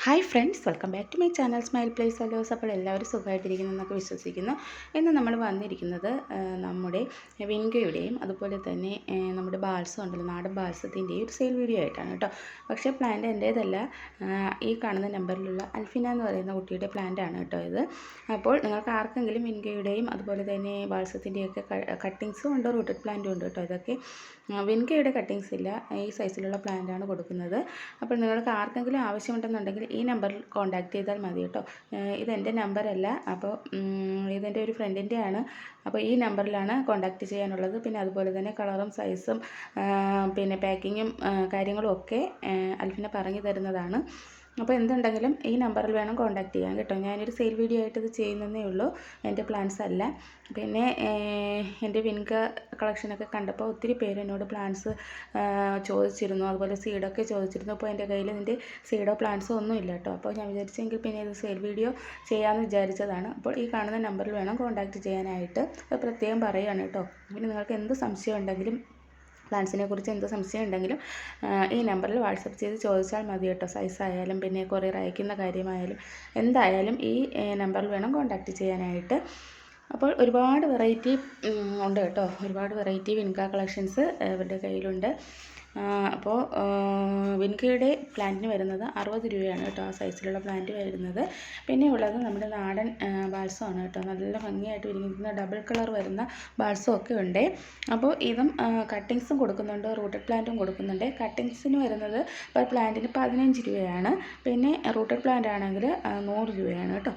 Hi friends, welcome back to my channel smile place hellos. അപ്പോൾ എല്ലാവരും സുഖമായിട്ടിരിക്കുന്നു എന്നൊക്കെ വിശ്വസിക്കുന്നു. ഇന്ന് നമ്മൾ വന്നിരിക്കുന്നത് നമ്മുടെ വിൻഗയുടെയും അതുപോലെ തന്നെ നമ്മുടെ ബാൽസം ഉണ്ടല്ലോ, നാടൻ ബാൽസത്തിൻ്റെയും ഒരു സെയിൽ വീഡിയോ ആയിട്ടാണ് കേട്ടോ. പക്ഷേ പ്ലാന്റ് എൻ്റേതല്ല, ഈ കാണുന്ന നമ്പറിലുള്ള അൽഫിന എന്ന് പറയുന്ന കുട്ടിയുടെ പ്ലാന്റ് ആണ് കേട്ടോ ഇത്. അപ്പോൾ നിങ്ങൾക്ക് ആർക്കെങ്കിലും വിൻഗയുടെയും അതുപോലെ തന്നെ ബാൽസത്തിൻ്റെയൊക്കെ കട്ടിങ്സും ഉണ്ട്, റൂട്ടഡ് പ്ലാന്റും ഉണ്ട് കേട്ടോ. ഇതൊക്കെ വിൻഗയുടെ കട്ടിങ്സ് ഇല്ല, ഈ സൈസിലുള്ള പ്ലാന്റാണ് കൊടുക്കുന്നത്. അപ്പോൾ നിങ്ങൾക്ക് ആർക്കെങ്കിലും ആവശ്യമുണ്ടെന്നുണ്ടെങ്കിൽ ഈ നമ്പറിൽ കോൺടാക്റ്റ് ചെയ്താൽ മതി കേട്ടോ. ഇതെൻ്റെ നമ്പറല്ല, അപ്പോൾ ഇതെൻ്റെ ഒരു ഫ്രണ്ടിൻ്റെ ആണ്. അപ്പോൾ ഈ നമ്പറിലാണ് കോൺടാക്റ്റ് ചെയ്യാനുള്ളത്. പിന്നെ അതുപോലെ തന്നെ കളറും സൈസും പിന്നെ പാക്കിങ്ങും കാര്യങ്ങളും ഒക്കെ അൽഫിന പറഞ്ഞു തരുന്നതാണ്. അപ്പോൾ എന്തുണ്ടെങ്കിലും ഈ നമ്പറിൽ വേണം കോൺടാക്റ്റ് ചെയ്യാൻ കേട്ടോ. ഞാനൊരു സെയിൽ വീഡിയോ ആയിട്ട് ഇത് ചെയ്യുന്നതേ ഉള്ളൂ, എൻ്റെ പ്ലാൻസ് അല്ല. പിന്നെ എൻ്റെ വിൻക കളക്ഷനൊക്കെ കണ്ടപ്പോൾ ഒത്തിരി പേര് എന്നോട് പ്ലാൻസ് ചോദിച്ചിരുന്നു, അതുപോലെ സീഡൊക്കെ ചോദിച്ചിരുന്നു. അപ്പോൾ എൻ്റെ കയ്യിൽ ഇതിൻ്റെ സീഡോ പ്ലാൻസോ ഒന്നും ഇല്ല കേട്ടോ. അപ്പോൾ ഞാൻ വിചാരിച്ചെങ്കിൽ പിന്നെ ഇത് സെയിൽ വീഡിയോ ചെയ്യാമെന്ന് വിചാരിച്ചതാണ്. അപ്പോൾ ഈ കാണുന്ന നമ്പറിൽ വേണം കോൺടാക്റ്റ് ചെയ്യാനായിട്ട്, അത് പ്രത്യേകം പറയുകയാണ് കേട്ടോ. പിന്നെ നിങ്ങൾക്ക് എന്ത് സംശയം ഉണ്ടെങ്കിലും, പ്ലാൻസിനെ കുറിച്ച് എന്ത് സംശയം ഉണ്ടെങ്കിലും ഈ നമ്പറിൽ വാട്സപ്പ് ചെയ്ത് ചോദിച്ചാൽ മതി കേട്ടോ. സൈസ് ആയാലും പിന്നെ കൊറിയർ അയക്കുന്ന കാര്യമായാലും എന്തായാലും ഈ നമ്പറിൽ വേണം കോൺടാക്റ്റ് ചെയ്യാനായിട്ട്. അപ്പോൾ ഒരുപാട് വെറൈറ്റി ഉണ്ട് കേട്ടോ, ഒരുപാട് വെറൈറ്റി വിൻക കളക്ഷൻസ് ഇവരുടെ കയ്യിലുണ്ട്. അപ്പോൾ വിൻകയുടെ പ്ലാന്റിന് വരുന്നത് 60 രൂപയാണ് കേട്ടോ, ആ സൈസിലുള്ള പ്ലാന്റ് വരുന്നത്. പിന്നെ ഉള്ളത് നമ്മുടെ നാടൻ ബാൽസമാണ് കേട്ടോ. നല്ല ഭംഗിയായിട്ട് വിരിഞ്ഞിരിക്കുന്ന ഡബിൾ കളർ വരുന്ന ബാൽസം ഒക്കെ ഉണ്ട്. അപ്പോൾ ഇതും കട്ടിങ്സും കൊടുക്കുന്നുണ്ട്, റൂട്ടഡ് പ്ലാന്റും കൊടുക്കുന്നുണ്ട്. കട്ടിങ്സിന് വരുന്നത് പെർ പ്ലാന്റിന് 15 രൂപയാണ്. പിന്നെ റൂട്ടഡ് പ്ലാന്റ് ആണെങ്കിൽ 100 രൂപയാണ് കേട്ടോ.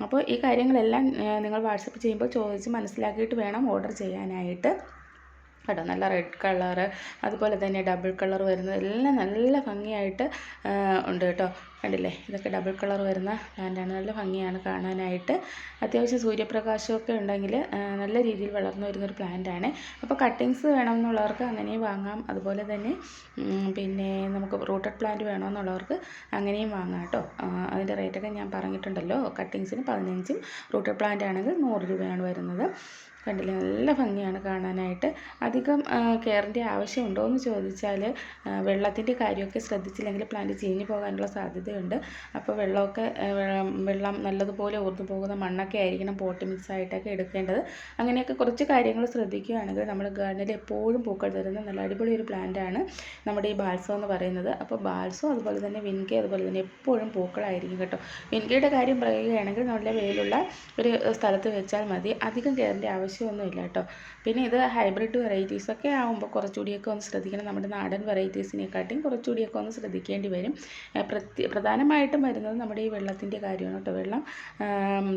അപ്പോൾ ഈ കാര്യങ്ങളെല്ലാം നിങ്ങൾ വാട്സപ്പ് ചെയ്യുമ്പോൾ ചോദിച്ച് മനസ്സിലാക്കിയിട്ട് വേണം ഓർഡർ ചെയ്യാനായിട്ട് കേട്ടോ. നല്ല റെഡ് കളറ് അതുപോലെ തന്നെ ഡബിൾ കളർ വരുന്നത് എല്ലാം നല്ല ഭംഗിയായിട്ട് ഉണ്ട് കേട്ടോ. കണ്ടില്ലേ, ഇതൊക്കെ ഡബിൾ കളർ വരുന്ന പ്ലാന്റാണ്. നല്ല ഭംഗിയാണ് കാണാനായിട്ട്. അത്യാവശ്യം സൂര്യപ്രകാശമൊക്കെ ഉണ്ടെങ്കിൽ നല്ല രീതിയിൽ വളർന്നു വരുന്നൊരു പ്ലാന്റാണ്. അപ്പോൾ കട്ടിങ്സ് വേണമെന്നുള്ളവർക്ക് അങ്ങനെയും വാങ്ങാം, അതുപോലെ തന്നെ പിന്നെ നമുക്ക് റൂട്ടഡ് പ്ലാന്റ് വേണമെന്നുള്ളവർക്ക് അങ്ങനെയും വാങ്ങാം കേട്ടോ. അതിൻ്റെ റേറ്റൊക്കെ ഞാൻ പറഞ്ഞിട്ടുണ്ടല്ലോ. കട്ടിങ്സിന് 15ഉം റൂട്ടഡ് പ്ലാന്റ് ആണെങ്കിൽ 100 രൂപയാണ് വരുന്നത്. കണ്ടില്ലേ, നല്ല ഭംഗിയാണ് കാണാനായിട്ട്. അധികം കെയറിൻ്റെ ആവശ്യമുണ്ടോ എന്ന് ചോദിച്ചാൽ വെള്ളത്തിൻ്റെ കാര്യമൊക്കെ ശ്രദ്ധിച്ചില്ലെങ്കിൽ പ്ലാന്റ് ചീഞ്ഞു പോകാനുള്ള സാധ്യതയുണ്ട്. അപ്പോൾ വെള്ളം നല്ലതുപോലെ ഊർന്നു പോകുന്ന മണ്ണൊക്കെ ആയിരിക്കണം പോട്ട് മിക്സ് ആയിട്ടൊക്കെ എടുക്കേണ്ടത്. അങ്ങനെയൊക്കെ കുറച്ച് കാര്യങ്ങൾ ശ്രദ്ധിക്കുകയാണെങ്കിൽ നമ്മൾ ഗാർഡനിൽ എപ്പോഴും പൂക്കൾ തരുന്ന നല്ല അടിപൊളി ഒരു പ്ലാന്റാണ് നമ്മുടെ ഈ ബാൽസം എന്ന് പറയുന്നത്. അപ്പോൾ ബാൽസം അതുപോലെ തന്നെ വിൻക അതുപോലെ തന്നെ എപ്പോഴും പൂക്കളായിരിക്കും കേട്ടോ. വിൻകയുടെ കാര്യം പറയുകയാണെങ്കിൽ നല്ല വെയിലുള്ള ഒരു സ്ഥലത്ത് വെച്ചാൽ മതി, അധികം കെയറിൻ്റെ ആവശ്യമൊന്നുമില്ല കേട്ടോ. പിന്നെ ഇത് ഹൈബ്രിഡ് വെറൈറ്റീസൊക്കെ ആകുമ്പോൾ കുറച്ചുകൂടിയൊക്കെ ഒന്ന് ശ്രദ്ധിക്കണം. നമ്മുടെ നാടൻ വെറൈറ്റീസിനെക്കാട്ടിയും കുറച്ചുകൂടിയൊക്കെ ഒന്ന് ശ്രദ്ധിക്കേണ്ടി വരും. പ്രധാനമായിട്ടും വരുന്നത് നമ്മുടെ ഈ വെള്ളത്തിൻ്റെ കാര്യമാണ് കേട്ടോ. വെള്ളം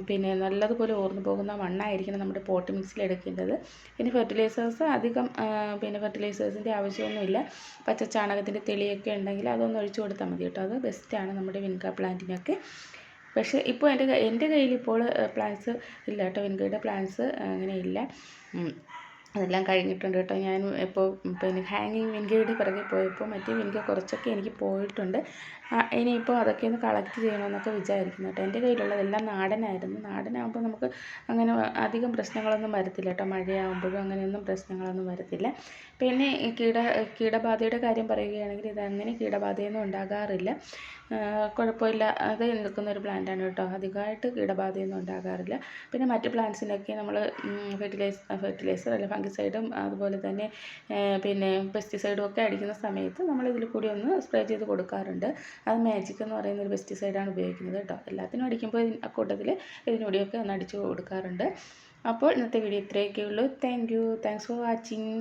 പിന്നെ നല്ലതുപോലെ ഊർന്നു പോകുന്ന മണ്ണായിരിക്കണം നമ്മുടെ പോട്ട് മിക്സിൽ എടുക്കേണ്ടത്. പിന്നെ ഫെർട്ടിലൈസേഴ്സ് അധികം പിന്നെ ഫെർട്ടിലൈസേഴ്സിൻ്റെ ആവശ്യമൊന്നുമില്ല. പച്ചച്ചാണകത്തിൻ്റെ തെളിയൊക്കെ ഉണ്ടെങ്കിൽ അതൊന്ന് ഒഴിച്ചു കൊടുത്താൽ മതി കേട്ടോ. അത് ബെസ്റ്റാണ് നമ്മുടെ വിൻക പ്ലാന്റിനൊക്കെ. പക്ഷേ ഇപ്പോൾ എൻ്റെ കയ്യിൽ ഇപ്പോൾ പ്ലാൻസ് ഇല്ല കേട്ടോ. വിൻകയുടെ പ്ലാൻസ് അങ്ങനെ ഇല്ല, അതെല്ലാം കഴിഞ്ഞിട്ടുണ്ട് കേട്ടോ. ഞാൻ ഇപ്പോൾ പിന്നെ ഹാങ്ങിങ് വിൻകയുടെ പിറകെ പോയപ്പോൾ മറ്റേ വിൻക കുറച്ചൊക്കെ എനിക്ക് പോയിട്ടുണ്ട്. ഇനിയിപ്പോൾ അതൊക്കെ ഒന്ന് കളക്ട് ചെയ്യണമെന്നൊക്കെ വിചാരിക്കുന്നു കേട്ടോ. എൻ്റെ കയ്യിലുള്ളതെല്ലാം നാടനായിരുന്നു. നാടനാകുമ്പോൾ നമുക്ക് അങ്ങനെ അധികം പ്രശ്നങ്ങളൊന്നും വരത്തില്ല കേട്ടോ. മഴയാകുമ്പോഴും അങ്ങനെയൊന്നും പ്രശ്നങ്ങളൊന്നും വരത്തില്ല. പിന്നെ ഈ കീടബാധയുടെ കാര്യം പറയുകയാണെങ്കിൽ ഇതങ്ങനെ കീടബാധയൊന്നും ഉണ്ടാകാറില്ല, കുഴപ്പമില്ല. അത് നിൽക്കുന്നൊരു പ്ലാന്റാണ് കേട്ടോ. അധികമായിട്ട് കീടബാധയൊന്നും ഉണ്ടാകാറില്ല. പിന്നെ മറ്റ് പ്ലാന്റ്സിനൊക്കെ നമ്മൾ ഫെർട്ടിലൈസർ അല്ല ഫംഗിസൈഡും അതുപോലെ തന്നെ പിന്നെ പെസ്റ്റിസൈഡും ഒക്കെ അടിക്കുന്ന സമയത്ത് നമ്മൾ ഇതിൽ കൂടി ഒന്ന് സ്പ്രേ ചെയ്ത് കൊടുക്കാറുണ്ട്. അത് മാജിക് എന്ന് പറയുന്ന ഒരു പെസ്റ്റിസൈഡാണ് ഉപയോഗിക്കുന്നത് കേട്ടോ. എല്ലാത്തിനും അടിക്കുമ്പോൾ അക്കൂട്ടത്തിൽ ഇതിനൂടെയൊക്കെ ഒന്ന് അടിച്ചു കൊടുക്കാറുണ്ട്. അപ്പോൾ ഇന്നത്തെ വീഡിയോ ഇത്രയൊക്കെ ഉള്ളൂ. Thanks for watching.